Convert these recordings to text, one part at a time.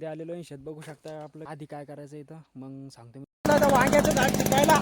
शेतामध्ये आलेलो आहे. शेत बघू शकता आपलं. आधी काय करायचं इथं मग सांगतो मी. आता वांग्याचं झाड शिकायला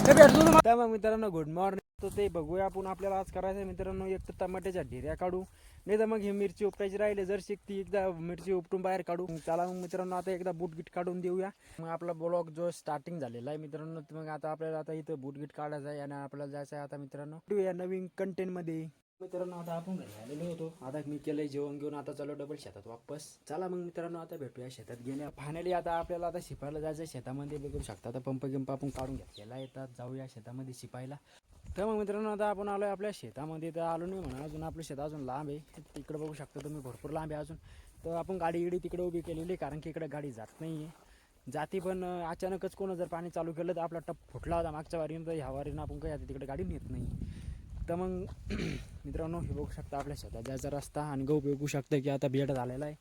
ते भेटतो तुम्हाला. मग मित्रांनो गुड मॉर्निंग. तो ते बघूया आपण. आपल्याला आज करायचं मित्रांनो एक तर टमाट्याच्या ढेऱ्या काढू, नाही तर मग ही मिरची उपटायची राहिले जर शिकती एकदा मिरची उपटून बाहेर काढू. चला मग मित्रांनो आता एकदा बूटगीट काढून देऊया. मग आपला ब्लॉग जो स्टार्टिंग झालेला आहे मित्रांनो. मग आता आपल्याला आता इथं बूटगीट काढायचं आहे आणि आपल्याला जायचं आहे आता मित्रांनो या नवीन कंटेंट मध्ये. मित्रांनो आता आपण घरी आलेलो होतो. आता मी केलंय जेवण घेऊन. आता चलो डबल शेतात वापस. चला मग मित्रांनो आता भेटूया शेतात गेल्या. फायनली आता आपल्याला आता शिपायला जायचं शेतामध्ये. बघू शकता आता पंप गिंप आपण काढून घेतलेला आहे. येतात जाऊया शेतामध्ये शिपायला. तर मग मित्रांनो आता आपण आलोय आपल्या शेतामध्ये. तर आलो नाही म्हणा अजून, आपलं शेत अजून लांब आहे. तिकडे बघू शकता तुम्ही भरपूर लांब आहे अजून. तर आपण गाडी गिडी तिकडे उभी केलेली, कारण की इकडे गाडी जात नाही आहे. जाती पण अचानकच कोण जर पाणी चालू केलं तर आपला टप फुटला होता मागच्या वारीनं. तर ह्या वारीनं आपण काही आता तिकडे गाडी नेत नाही. तर मग मित्रांनो हे बघू शकता आपल्या शेतात जायचा रस्ता. आणि गहू बघू शकता की आता बेड झालेला आहे.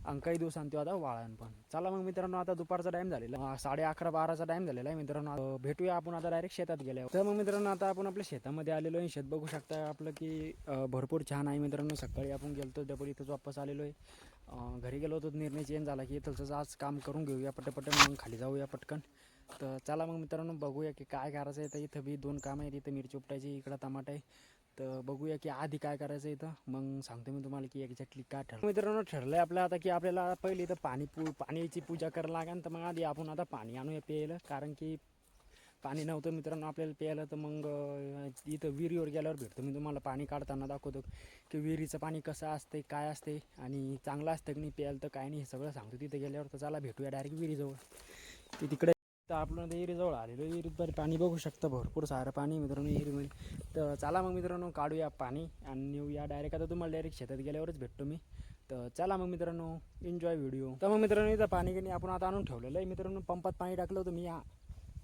आणि काही दिवसांनी तो आता वाळण पण. चला मग मित्रांनो आता दुपारचा टाईम झालेला, 11:30-12चा टाईम झालेला आहे मित्रांनो. भेटूया आपण आता डायरेक्ट शेतात गेल्यावर. तर मग मित्रांनो आता आपण आपल्या शेतामध्ये आलेलो आहे. शेत बघू शकता आपलं की भरपूर छान आहे मित्रांनो. सकाळी आपण गेलो डबल इथंच वापस आलेलो आहे. घरी गेलो होतो, निर्णय चेंज झाला की इथलंच आज काम करून घेऊया पटपट, मग खाली जाऊया पटकन. तर चला मग मित्रांनो बघूया की काय करायचं आहे. तर इथं बी 2 काम आहेत. इथं मिरची उपटायची, इकडं टमाटा आहे. तर बघूया की आधी काय करायचं इथं मग सांगतो मी तुम्हाला की एक्झॅक्टली काय ठरलं. मित्रांनो ठरलंय आपलं आता की आपल्याला पहिले इथं पाण्याची पूजा करायला लागेल. तर मग आधी आपण आता पाणी आणूया प्यायला, कारण की पाणी नव्हतं मित्रांनो आपल्याला प्यायला. तर मग इथं विहिरीवर गेल्यावर भेटतो मी तुम्हाला. पाणी काढताना दाखवतो की विहिरीचं पाणी कसं असते, काय असते आणि चांगलं असतं की नाही प्यायला. तर काय नाही हे सगळं सांगतो तिथे गेल्यावर. तर चला भेटूया डायरेक्ट विहिरीजवळ. ती तिकडे तर आपलं विहिरीजवळ आलेलो. विहिरीत पाणी बघू शकता भरपूर सारं पाणी मित्रांनो विहिरीमध्ये. तर चला मग मित्रांनो काढूया पाणी आणि नेऊया डायरेक्ट. आता तुम्हाला डायरेक्ट शेतात गेल्यावरच भेटतो मी. तर चला मग मित्रांनो एन्जॉय व्हिडिओ. तर मग मित्रांनो इथं पाणी घेणे आपण आता आणून ठेवलेलं आहे मित्रांनो. पंपात पाणी टाकलं होतं मी.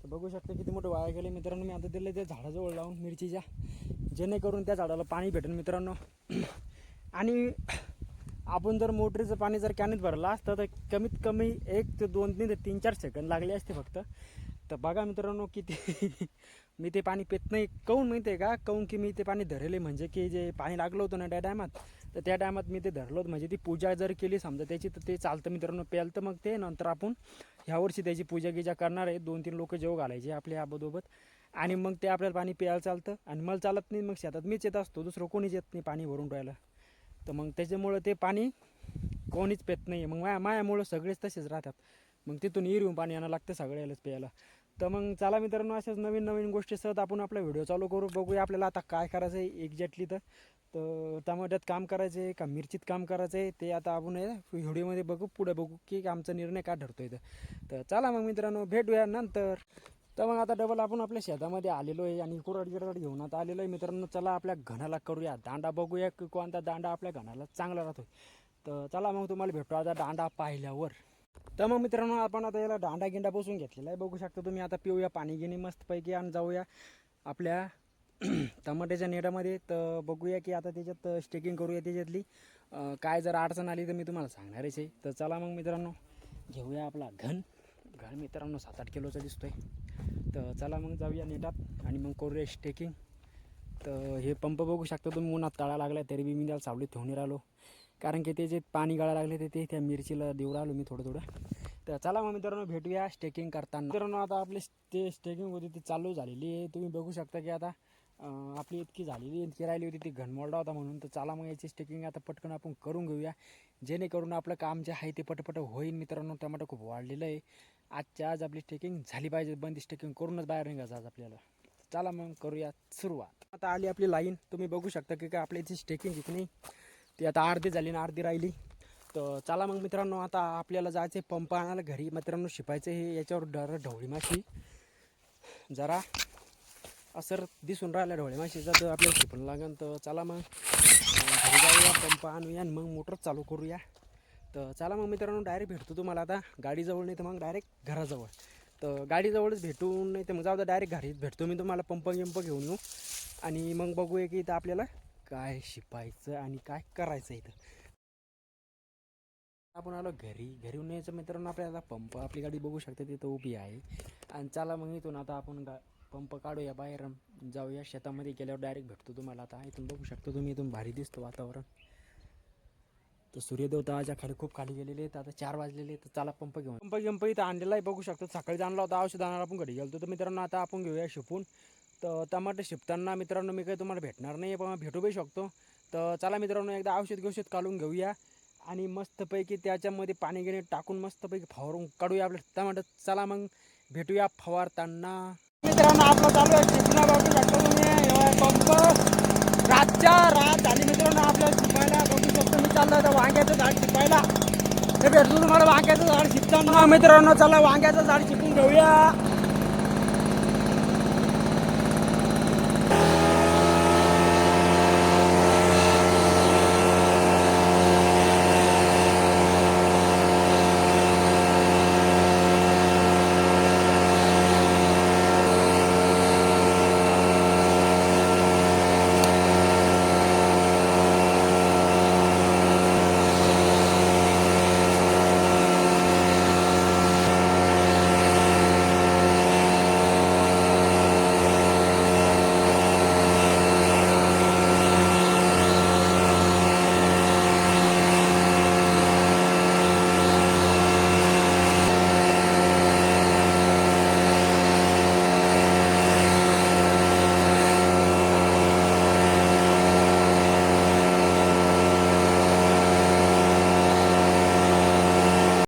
तर बघू शकता किती मोठं वाया गेलं मित्रांनो. मी आता दिलं त्या झाडाजवळ लावून मिरचीच्या, जेणेकरून त्या झाडाला पाणी भेटेल मित्रांनो. आणि आपण जर मोटरीचं पाणी जर कॅनीत भरलं असतं तर कमीत कमी 1 ते 2 ते 3-4 सेकंद लागले असते फक्त. तर बघा मित्रांनो किती मी ते पाणी पित नाही. काहून माहिती आहे का? काहून की मी ते पाणी धरले, म्हणजे की जे पाणी लागलं होतं ना त्या टायमात, तर त्या टायमात मी ते धरलं होतं. म्हणजे ती पूजा जर केली समजा त्याची तर ते चालतं मित्रांनो प्यायला. तर मग ते नंतर आपण ह्या वर्षी त्याची पूजा गिजा करणार आहे. 2-3 लोक जेव घालायचे आपल्या आबोदोबत, आणि मग ते आपल्याला पाणी प्यायला चालतं. आणि मला चालत नाही, मग शेतात मीच येत असतो, दुसरं कोणीच येत नाही पाणी भरून राहायला. तर मग त्याच्यामुळं ते पाणी कोणीच पित नाही. मग मायामुळं सगळेच तसेच राहतात. मग तिथून येऊन पाणी आणायला लागतं सगळ्यालाच प्यायला. तर मग चला मित्रांनो अशाच नवीन नवीन गोष्टी सहज आपण आपला व्हिडिओ चालू करू. बघूया आपल्याला आता काय करायचं आहे एक्झॅक्टली. तर टमाट्यात काम करायचं आहे का मिरचीत काम करायचं आहे ते आता आपण व्हिडिओमध्ये बघू. पुढे बघू की आमचा निर्णय काय ठरतो इथं. तर चला मग मित्रांनो भेटूया नंतर. तर मग आता डबल आपण आपल्या शेतामध्ये आलेलो आहे आणि कुरड गिरड घेऊन आता आलेलो आहे मित्रांनो. चला आपल्या घणाला करूया दांडा. बघूया की कोणता दांडा आपल्या घणाला चांगला राहतो. तर चला मग तुम्हाला भेटतो आता दांडा पाहिल्यावर. तर मग मित्रांनो आपण आता याला दांडा गिंडा बसून घेतलेला आहे बघू शकता तुम्ही. आता पिऊया पाणी घेणे मस्तपैकी आणि जाऊया आपल्या टमाट्याच्या नेटामध्ये. तर बघूया की आता त्याच्यात स्टेकिंग करूया त्याच्यातली. काय जर अडचण आली तर मी तुम्हाला सांगणारच आहे. तर चला मग मित्रांनो घेऊया आपला घन मित्रांनो 7-8 किलोचा दिसतोय. तर चला मग जाऊया नेटात आणि मग करूया स्टेकिंग. तर हे पंप बघू शकता तुम्ही उन्हात तळा लागला तरी बी मी त्याला सावलीत ठेवून राहिलो, कारण की ते जे पाणी गाळा लागले ते त्या मिरचीला देऊ राहिलो मी थोडं थोडं. तर चला मग मित्रांनो भेटूया स्टेकिंग करताना. मित्रांनो आता आपली ते स्टेकिंग होती ती चालू झालेली आहे. तुम्ही बघू शकता की आता आपली इतकी झालेली इतकी राहिली होती ती घनमोरडा होता म्हणून. तर चला मग याची स्टेकिंग आता पटकन आपण करून घेऊया, जेणेकरून आपलं काम जे आहे ते पटपट होईल मित्रांनो. टमाटो खूप वाढलेलं आहे. आजच्या आज आपली स्टेकिंग झाली पाहिजे. बंदी स्टेकिंग करूनच बाहेर निघायचं आज आपल्याला. चला मग करूया सुरुवात. आता आली आपली लाईन. तुम्ही बघू शकता की काय आपली याची स्टेकिंग की नाही ती आता अर्धी झाली ना अर्धी राहिली. तर चला मग मित्रांनो आता आपल्याला जायचं पंप आणायला घरी मित्रांनो. शिपायचं हे याच्यावर ढवळी माशी जरा असर दिसून राहिला ढवळी माशीचा, तर आपल्याला शिपण लागेल. तर चला मग घरी जाऊया पंप आणूया आणि मग मोटर चालू करूया. तर चला मग मित्रांनो डायरेक्ट भेटतो तुम्हाला आता गाडीजवळ, नाही तर मग डायरेक्ट घराजवळ. तर गाडीजवळच भेटून नाही तर मग जाऊ द्या डायरेक्ट घरीच भेटतो मी तुम्हाला. पंप घेऊन येऊ आणि मग बघूया की इथं आपल्याला काय शिपायचं आणि काय करायचं इथं. आपण आलो घरी. घरी यायचं मित्रांनो आपल्याला पंप आपली गाडी बघू शकता तिथं उभी आहे. आणि चला मग इथून आता आपण पंप काढूया बाहेर जाऊया शेतामध्ये. गेल्यावर डायरेक्ट भेटतो तुम्हाला. आता इथून बघू शकतो तुम्ही, इथून भारी दिसतो वातावरण. तर सूर्यदेवताच्या खाली खूप खाली गेलेले आहेत. आता 4 वाजलेले तर चला पंप घेऊन पंप इथं आणलेला आहे बघू शकतो. सकाळी आणला होता औषध आणायला आपण घरी गेलो. तर मित्रांनो आता आपण घेऊया शिपून. तर टमाटे शिपताना मित्रांनो मी काही तुम्हाला भेटणार नाही पण भेटू बी शकतो. तर चला मित्रांनो एकदा औषध काढून घेऊया आणि मस्तपैकी त्याच्यामध्ये पाणी घेणे टाकून मस्तपैकी फवारून काढूया आपलं टमाटर. चला मग भेटूया फवारताना. मित्रांनो आपलं चालू आहे शिपणं बघू शकतो तुम्ही पंप रातच्या रात झाली मित्रांनो आपल्याला शिपायला बघू शकतो. मी चाललो होतं वांग्याचं झाड शिपायला. ते भेटतो तुम्हाला वांग्याचं झाड शिपताना. मित्रांनो चला वांग्याचं झाड शिपून घेऊया.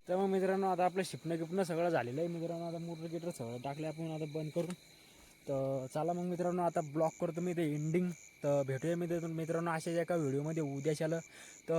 तर मग मित्रांनो आता आपलं शिपणं सगळं झालेलं आहे मित्रांनो. आता मोटर सगळं टाकले आपण आता बंद करून. तर चला मग मित्रांनो आता ब्लॉक करतो मी ते एंडिंग. तर भेटूया मित्रांनो अशाच एका व्हिडिओमध्ये उद्याच्याला. तर